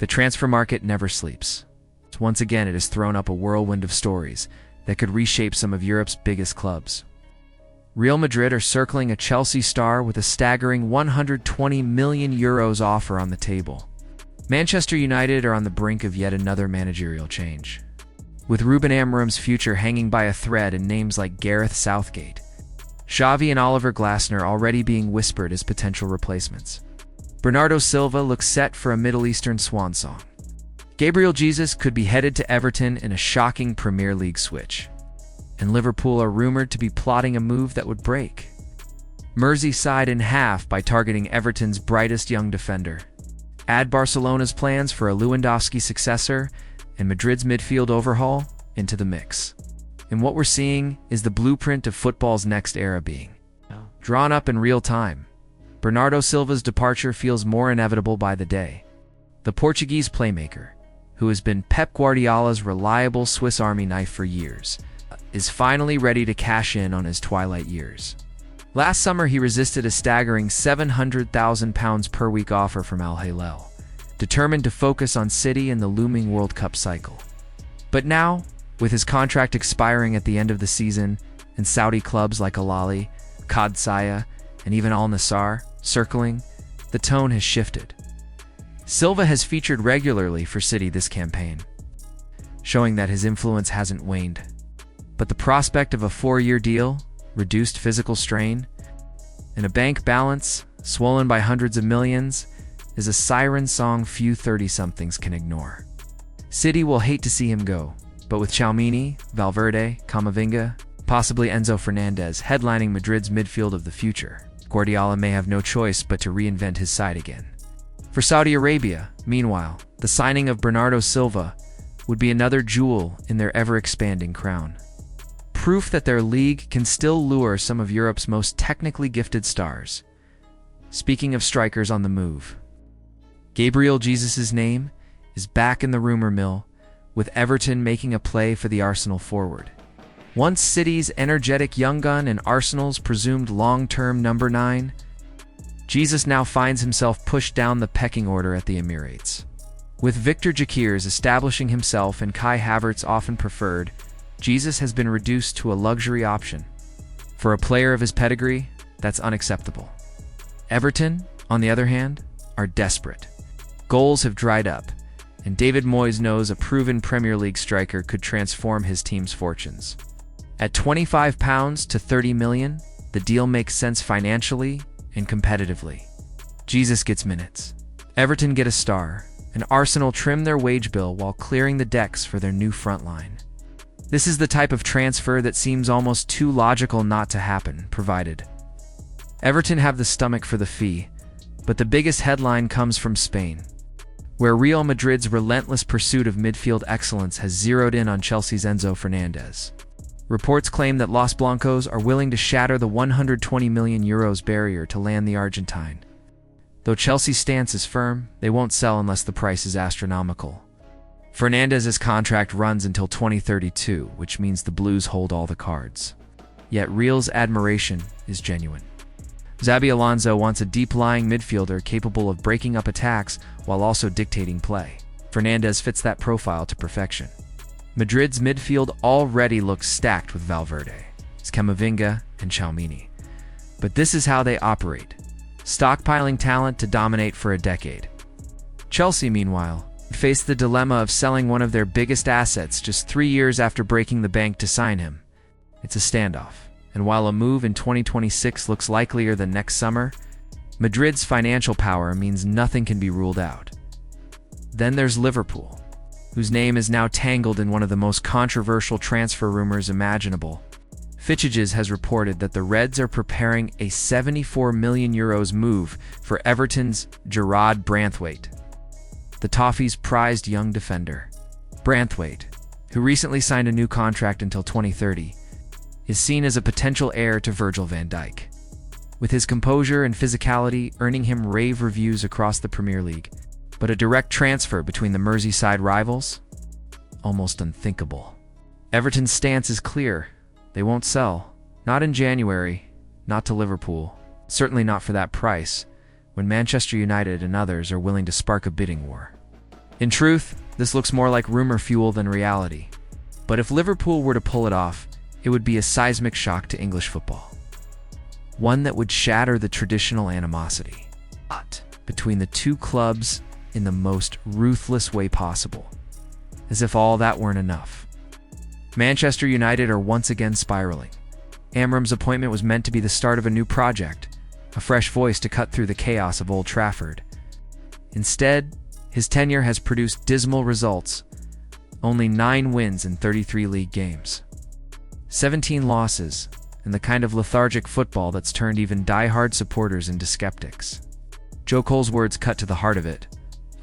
The transfer market never sleeps. Once again, it has thrown up a whirlwind of stories that could reshape some of Europe's biggest clubs. Real Madrid are circling a Chelsea star with a staggering €120 million offer on the table. Manchester United are on the brink of yet another managerial change, with Rúben Amorim's future hanging by a thread and names like Gareth Southgate, Xavi and Oliver Glasner already being whispered as potential replacements. Bernardo Silva looks set for a Middle Eastern swansong. Gabriel Jesus could be headed to Everton in a shocking Premier League switch. And Liverpool are rumored to be plotting a move that would break Merseyside in half by targeting Everton's brightest young defender. Add Barcelona's plans for a Lewandowski successor and Madrid's midfield overhaul into the mix. And what we're seeing is the blueprint of football's next era being drawn up in real time. Bernardo Silva's departure feels more inevitable by the day. The Portuguese playmaker, who has been Pep Guardiola's reliable Swiss Army knife for years, is finally ready to cash in on his twilight years. Last summer, he resisted a staggering £700,000 per week offer from Al Hilal, determined to focus on City and the looming World Cup cycle. But now, with his contract expiring at the end of the season and Saudi clubs like Al Ahly, Qadsiya, and even Al Nassr circling, the tone has shifted. Silva has featured regularly for City this campaign, showing that his influence hasn't waned. But the prospect of a 4-year deal, reduced physical strain, and a bank balance swollen by hundreds of millions is a siren song few 30-somethings can ignore. City will hate to see him go, but with Tchouaméni, Valverde, Camavinga, possibly Enzo Fernandez headlining Madrid's midfield of the future, Guardiola may have no choice but to reinvent his side again. For Saudi Arabia, meanwhile, the signing of Bernardo Silva would be another jewel in their ever-expanding crown. Proof that their league can still lure some of Europe's most technically gifted stars. Speaking of strikers on the move, Gabriel Jesus' name is back in the rumor mill, with Everton making a play for the Arsenal forward. Once City's energetic young gun and Arsenal's presumed long-term number 9, Jesus now finds himself pushed down the pecking order at the Emirates. With Victor Gyökeres establishing himself and Kai Havertz often preferred, Jesus has been reduced to a luxury option. For a player of his pedigree, that's unacceptable. Everton, on the other hand, are desperate. Goals have dried up, and David Moyes knows a proven Premier League striker could transform his team's fortunes. At £25 to £30 million, the deal makes sense financially and competitively. Jesus gets minutes. Everton get a star, and Arsenal trim their wage bill while clearing the decks for their new front line. This is the type of transfer that seems almost too logical not to happen, provided Everton have the stomach for the fee, but the biggest headline comes from Spain, where Real Madrid's relentless pursuit of midfield excellence has zeroed in on Chelsea's Enzo Fernandez. Reports claim that Los Blancos are willing to shatter the €120 million barrier to land the Argentine. Though Chelsea's stance is firm, they won't sell unless the price is astronomical. Fernandez's contract runs until 2032, which means the Blues hold all the cards. Yet Real's admiration is genuine. Xabi Alonso wants a deep-lying midfielder capable of breaking up attacks while also dictating play. Fernandez fits that profile to perfection. Madrid's midfield already looks stacked with Valverde, Camavinga, and Tchouaméni. But this is how they operate, stockpiling talent to dominate for a decade. Chelsea, meanwhile, faced the dilemma of selling one of their biggest assets just 3 years after breaking the bank to sign him. It's a standoff, and while a move in 2026 looks likelier than next summer, Madrid's financial power means nothing can be ruled out. Then there's Liverpool, whose name is now tangled in one of the most controversial transfer rumors imaginable. Fitchages has reported that the Reds are preparing a €74 million move for Everton's Jarrad Branthwaite, the Toffees' prized young defender. Branthwaite, who recently signed a new contract until 2030, is seen as a potential heir to Virgil van Dijk, with his composure and physicality earning him rave reviews across the Premier League. But a direct transfer between the Merseyside rivals? Almost unthinkable. Everton's stance is clear. They won't sell. Not in January, not to Liverpool, certainly not for that price, when Manchester United and others are willing to spark a bidding war. In truth, this looks more like rumor fuel than reality. But if Liverpool were to pull it off, it would be a seismic shock to English football. One that would shatter the traditional animosity between the two clubs in the most ruthless way possible. As if all that weren't enough. Manchester United are once again spiraling. Amorim's appointment was meant to be the start of a new project, a fresh voice to cut through the chaos of Old Trafford. Instead, his tenure has produced dismal results. Only 9 wins in 33 league games. 17 losses, and the kind of lethargic football that's turned even die-hard supporters into skeptics. Joe Cole's words cut to the heart of it.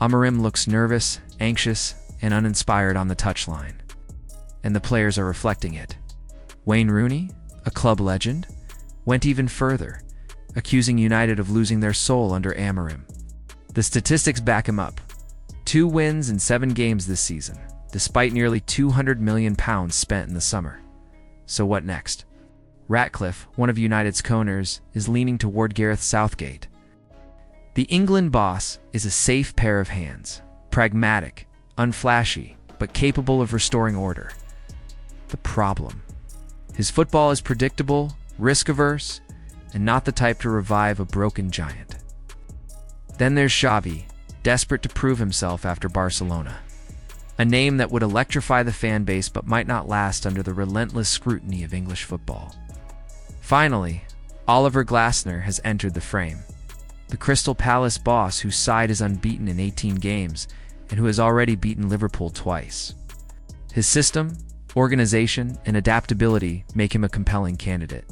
Amorim looks nervous, anxious, and uninspired on the touchline. And the players are reflecting it. Wayne Rooney, a club legend, went even further, accusing United of losing their soul under Amorim. The statistics back him up. 2 wins in 7 games this season, despite nearly £200 million spent in the summer. So what next? Ratcliffe, one of United's coners, is leaning toward Gareth Southgate. The England boss is a safe pair of hands, pragmatic, unflashy, but capable of restoring order. The problem: his football is predictable, risk-averse, and not the type to revive a broken giant. Then there's Xavi, desperate to prove himself after Barcelona. A name that would electrify the fan base but might not last under the relentless scrutiny of English football. Finally, Oliver Glasner has entered the frame. The Crystal Palace boss whose side is unbeaten in 18 games and who has already beaten Liverpool twice. His system, organization, and adaptability make him a compelling candidate.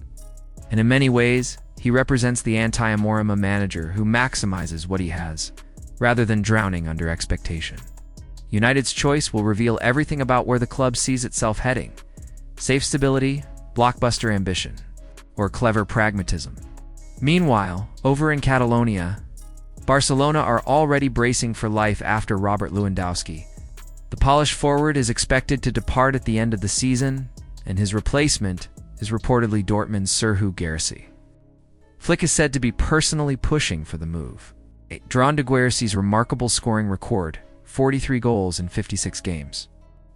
And in many ways, he represents the anti-Amorim manager who maximizes what he has, rather than drowning under expectation. United's choice will reveal everything about where the club sees itself heading: safe stability, blockbuster ambition, or clever pragmatism. Meanwhile, over in Catalonia, Barcelona are already bracing for life after Robert Lewandowski. The Polish forward is expected to depart at the end of the season, and his replacement is reportedly Dortmund's Serhou Guirassy. Flick is said to be personally pushing for the move. Drawn to Guirassy's remarkable scoring record, 43 goals in 56 games.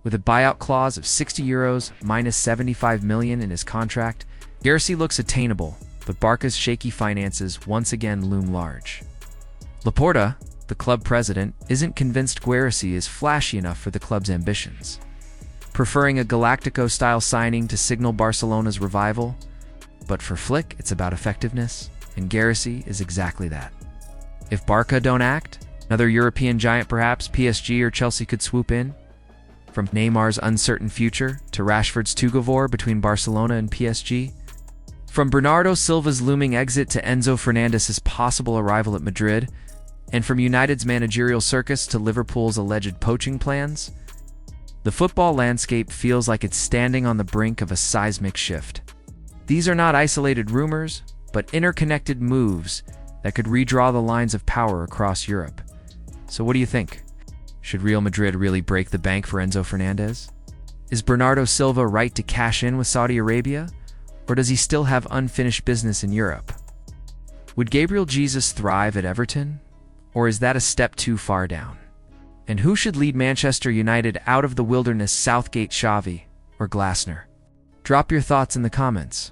With a buyout clause of €60 minus 75 million in his contract, Guirassy looks attainable, but Barca's shaky finances once again loom large. Laporta, the club president, isn't convinced Guirassy is flashy enough for the club's ambitions, preferring a Galactico-style signing to signal Barcelona's revival. But for Flick, it's about effectiveness, and Guirassy is exactly that. If Barca don't act, another European giant, perhaps PSG or Chelsea, could swoop in. From Neymar's uncertain future to Rashford's tug-of-war between Barcelona and PSG. From Bernardo Silva's looming exit to Enzo Fernandez's possible arrival at Madrid. And from United's managerial circus to Liverpool's alleged poaching plans. The football landscape feels like it's standing on the brink of a seismic shift. These are not isolated rumors, but interconnected moves that could redraw the lines of power across Europe. So what do you think? Should Real Madrid really break the bank for Enzo Fernandez? Is Bernardo Silva right to cash in with Saudi Arabia? Or does he still have unfinished business in Europe? Would Gabriel Jesus thrive at Everton? Or is that a step too far down? And who should lead Manchester United out of the wilderness, Southgate, Xavi, or Glasner? Drop your thoughts in the comments.